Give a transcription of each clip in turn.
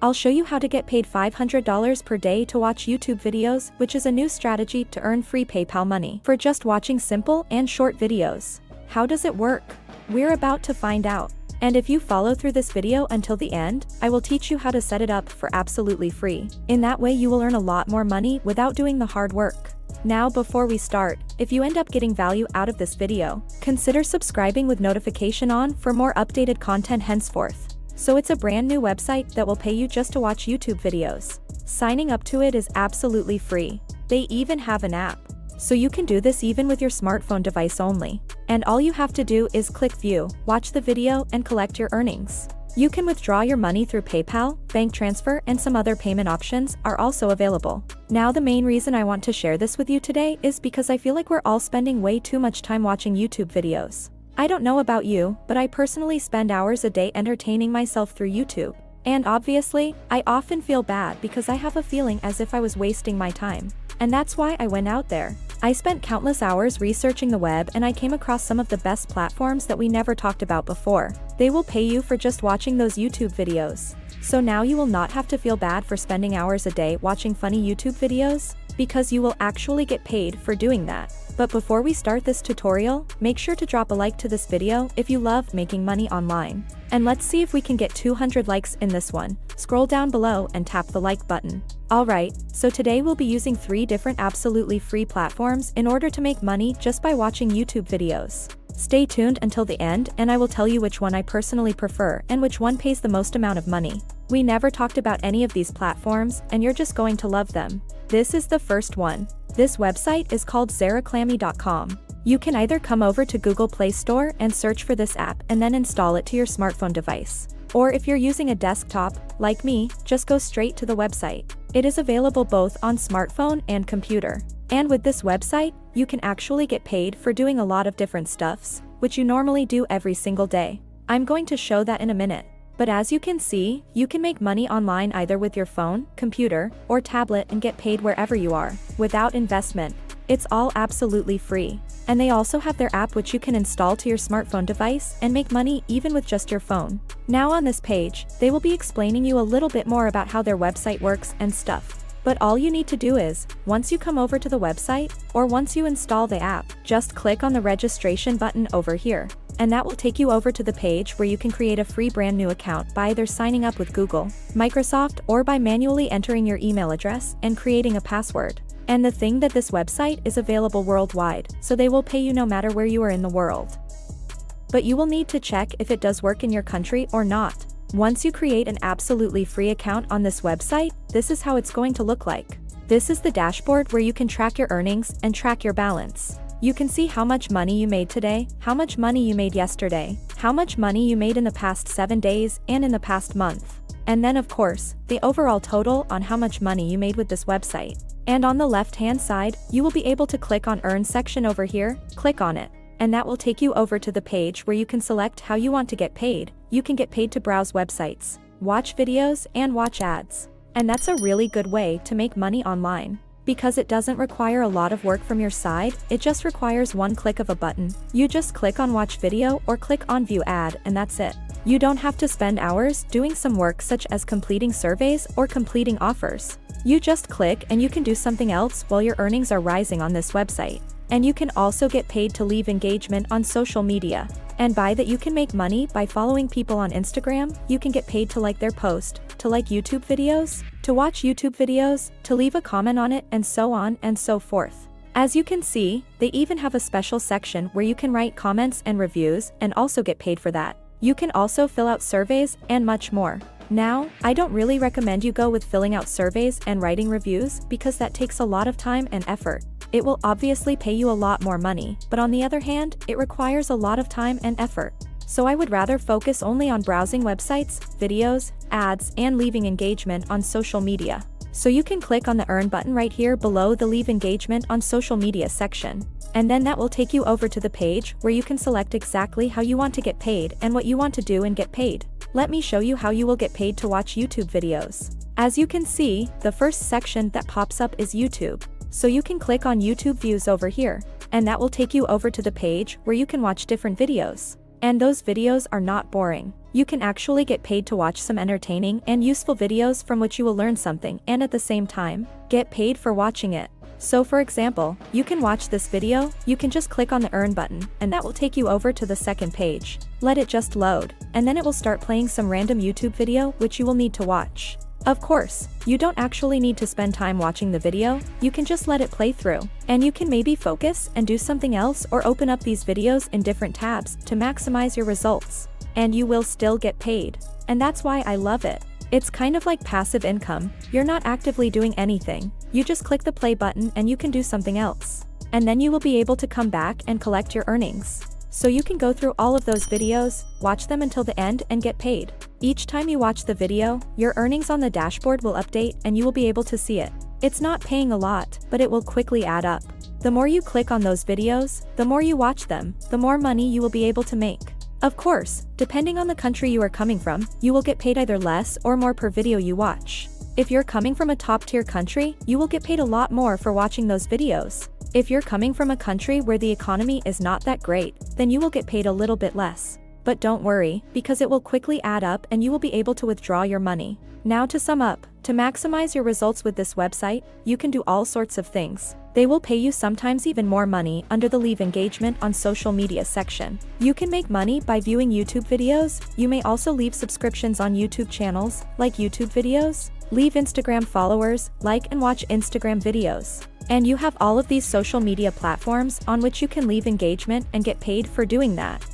I'll show you how to get paid $500 per day to watch YouTube videos, which is a new strategy to earn free PayPal money for just watching simple and short videos. How does it work? We're about to find out. And if you follow through this video until the end, I will teach you how to set it up for absolutely free. In that way you will earn a lot more money without doing the hard work. Now before we start, if you end up getting value out of this video, consider subscribing with notification on for more updated content henceforth. So it's a brand new website that will pay you just to watch YouTube videos. Signing up to it is absolutely free. They even have an app. So you can do this even with your smartphone device only. And all you have to do is click view, watch the video, and collect your earnings. You can withdraw your money through PayPal, bank transfer, and some other payment options are also available. Now the main reason I want to share this with you today is because I feel like we're all spending way too much time watching YouTube videos. I don't know about you, but I personally spend hours a day entertaining myself through YouTube. And obviously, I often feel bad because I have a feeling as if I was wasting my time. And that's why I went out there. I spent countless hours researching the web and I came across some of the best platforms that we never talked about before. They will pay you for just watching those YouTube videos. So now you will not have to feel bad for spending hours a day watching funny YouTube videos, because you will actually get paid for doing that. But before we start this tutorial, make sure to drop a like to this video if you love making money online. And let's see if we can get 200 likes in this one. Scroll down below and tap the like button. Alright, so today we'll be using 3 different absolutely free platforms in order to make money just by watching YouTube videos. Stay tuned until the end and I will tell you which one I personally prefer and which one pays the most amount of money. We never talked about any of these platforms and you're just going to love them. This is the first one. This website is called zareclammy.com. You can either come over to Google Play Store and search for this app and then install it to your smartphone device. Or if you're using a desktop, like me, just go straight to the website. It is available both on smartphone and computer. And with this website, you can actually get paid for doing a lot of different stuffs, which you normally do every single day. I'm going to show that in a minute. But as you can see, you can make money online either with your phone, computer, or tablet and get paid wherever you are, without investment. It's all absolutely free. And they also have their app which you can install to your smartphone device and make money even with just your phone. Now on this page, they will be explaining you a little bit more about how their website works and stuff. But all you need to do is, once you come over to the website, or once you install the app, just click on the registration button over here. And that will take you over to the page where you can create a free brand new account by either signing up with Google, Microsoft, or by manually entering your email address and creating a password. And the thing that this website is available worldwide, so they will pay you no matter where you are in the world. But you will need to check if it does work in your country or not. Once you create an absolutely free account on this website, this is how it's going to look like. This is the dashboard where you can track your earnings and track your balance. You can see how much money you made today, how much money you made yesterday, how much money you made in the past 7 days and in the past month. And then of course, the overall total on how much money you made with this website. And on the left-hand side, you will be able to click on Earn section over here, click on it. And that will take you over to the page where you can select how you want to get paid. You can get paid to browse websites, watch videos, and watch ads. And that's a really good way to make money online. Because it doesn't require a lot of work from your side, it just requires one click of a button. You just click on watch video or click on view ad and that's it. You don't have to spend hours doing some work such as completing surveys or completing offers. You just click and you can do something else while your earnings are rising on this website. And you can also get paid to leave engagement on social media. And by that you can make money by following people on Instagram, you can get paid to like their post, to like YouTube videos, to watch YouTube videos, to leave a comment on it, and so on and so forth. As you can see, they even have a special section where you can write comments and reviews and also get paid for that. You can also fill out surveys and much more. Now, I don't really recommend you go with filling out surveys and writing reviews because that takes a lot of time and effort. It will obviously pay you a lot more money, but on the other hand, it requires a lot of time and effort. So I would rather focus only on browsing websites, videos, ads, and leaving engagement on social media. So you can click on the Earn button right here below the Leave Engagement on Social Media section. And then that will take you over to the page where you can select exactly how you want to get paid and what you want to do and get paid. Let me show you how you will get paid to watch YouTube videos. As you can see, the first section that pops up is YouTube. So you can click on YouTube views over here, and that will take you over to the page where you can watch different videos. And those videos are not boring. you can actually get paid to watch some entertaining and useful videos from which you will learn something and at the same time, get paid for watching it. So for example, you can watch this video, you can just click on the earn button, and that will take you over to the second page. Let it just load, and then it will start playing some random YouTube video which you will need to watch. Of course, you don't actually need to spend time watching the video, you can just let it play through, and you can maybe focus and do something else or open up these videos in different tabs to maximize your results. And you will still get paid. And that's why I love it. It's kind of like passive income, you're not actively doing anything, you just click the play button and you can do something else. And then you will be able to come back and collect your earnings. So you can go through all of those videos, watch them until the end and get paid. Each time you watch the video, your earnings on the dashboard will update and you will be able to see it. It's not paying a lot, but it will quickly add up. The more you click on those videos, the more you watch them, the more money you will be able to make. Of course, depending on the country you are coming from, you will get paid either less or more per video you watch. If you're coming from a top-tier country, you will get paid a lot more for watching those videos. If you're coming from a country where the economy is not that great, then you will get paid a little bit less. But don't worry, because it will quickly add up and you will be able to withdraw your money. Now to sum up, to maximize your results with this website, you can do all sorts of things. They will pay you sometimes even more money under the leave engagement on social media section. You can make money by viewing YouTube videos, you may also leave subscriptions on YouTube channels, like YouTube videos, leave Instagram followers, like and watch Instagram videos. And you have all of these social media platforms on which you can leave engagement and get paid for doing that.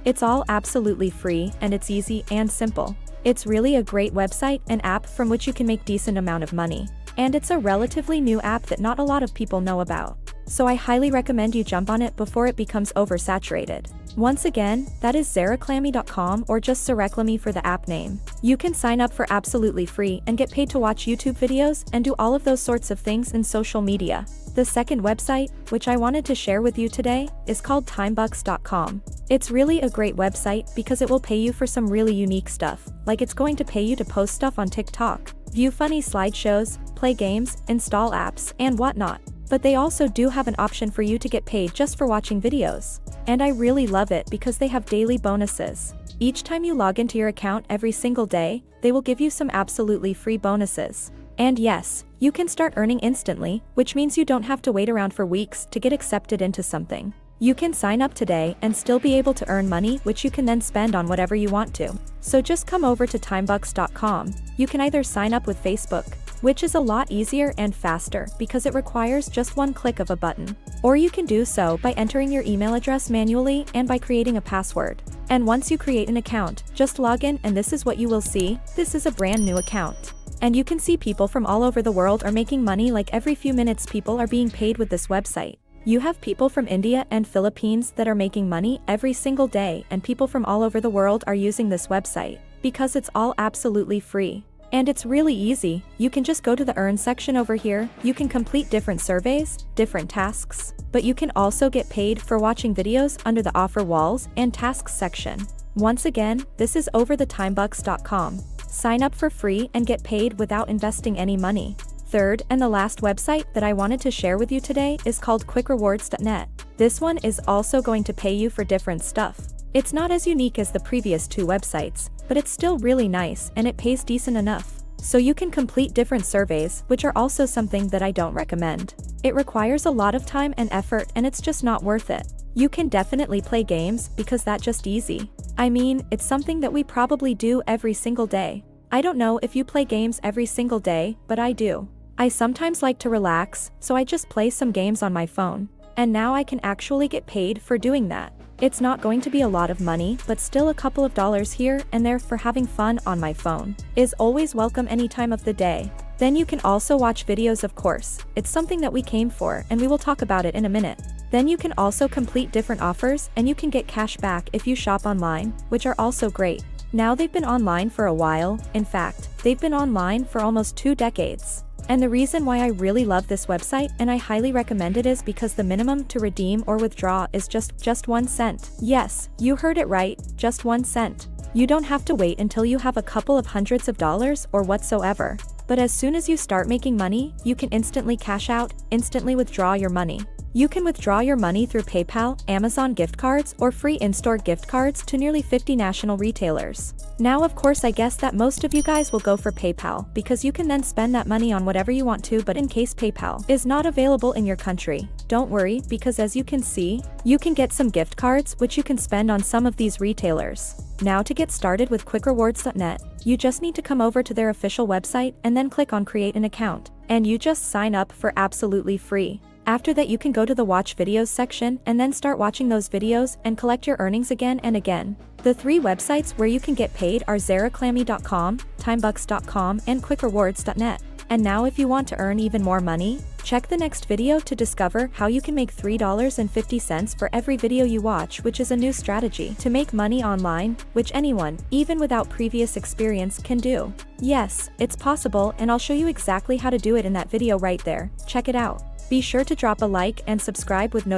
It's all absolutely free and it's easy and simple. It's really a great website and app from which you can make decent amount of money. And it's a relatively new app that not a lot of people know about. So I highly recommend you jump on it before it becomes oversaturated. Once again, that is zareclamy.com or just Zareclamy for the app name. You can sign up for absolutely free and get paid to watch YouTube videos and do all of those sorts of things in social media. The second website, which I wanted to share with you today, is called timebucks.com. It's really a great website because it will pay you for some really unique stuff, like it's going to pay you to post stuff on TikTok, view funny slideshows, play games, install apps, and whatnot. But they also do have an option for you to get paid just for watching videos. And I really love it because they have daily bonuses. Each time you log into your account every single day, they will give you some absolutely free bonuses. And yes, you can start earning instantly, which means you don't have to wait around for weeks to get accepted into something. You can sign up today and still be able to earn money which you can then spend on whatever you want to. So just come over to timebucks.com. You can either sign up with Facebook, which is a lot easier and faster because it requires just one click of a button. Or you can do so by entering your email address manually and by creating a password. And once you create an account, just log in and this is what you will see. This is a brand new account. And you can see people from all over the world are making money, like every few minutes people are being paid with this website. You have people from India and Philippines that are making money every single day, and people from all over the world are using this website because it's all absolutely free. And it's really easy. You can just go to the earn section over here, you can complete different surveys, different tasks, but you can also get paid for watching videos under the offer walls and tasks section. Once again, this is over the timebucks.com. Sign up for free and get paid without investing any money. Third and the last website that I wanted to share with you today is called quickrewards.net. This one is also going to pay you for different stuff. It's not as unique as the previous two websites, but it's still really nice and it pays decent enough. So you can complete different surveys, which are also something that I don't recommend. It requires a lot of time and effort and it's just not worth it. You can definitely play games because that's just easy. I mean, it's something that we probably do every single day. I don't know if you play games every single day, but I do. I sometimes like to relax, so I just play some games on my phone. And now I can actually get paid for doing that. It's not going to be a lot of money, but still a couple of dollars here and there for having fun on my phone is always welcome any time of the day. Then you can also watch videos, of course. It's something that we came for and we will talk about it in a minute. Then you can also complete different offers and you can get cash back if you shop online, which are also great. Now they've been online for a while. In fact, they've been online for almost 2 decades. And the reason why I really love this website and I highly recommend it is because the minimum to redeem or withdraw is just 1 cent. Yes, you heard it right, just 1 cent. You don't have to wait until you have a couple of hundreds of dollars or whatsoever. But as soon as you start making money, you can instantly cash out, instantly withdraw your money. You can withdraw your money through PayPal, Amazon gift cards, or free in-store gift cards to nearly 50 national retailers. Now of course I guess that most of you guys will go for PayPal because you can then spend that money on whatever you want to, but in case PayPal is not available in your country, don't worry, because as you can see, you can get some gift cards which you can spend on some of these retailers. Now to get started with quickrewards.net, you just need to come over to their official website and then click on create an account, and you just sign up for absolutely free. After that you can go to the watch videos section and then start watching those videos and collect your earnings again and again. The 3 websites where you can get paid are ZaraClammy.com, Timebucks.com, and quickrewards.net. And now if you want to earn even more money, check the next video to discover how you can make $3.50 for every video you watch, which is a new strategy to make money online, which anyone, even without previous experience, can do. Yes, it's possible, and I'll show you exactly how to do it in that video right there. Check it out. Be sure to drop a like and subscribe with notifications.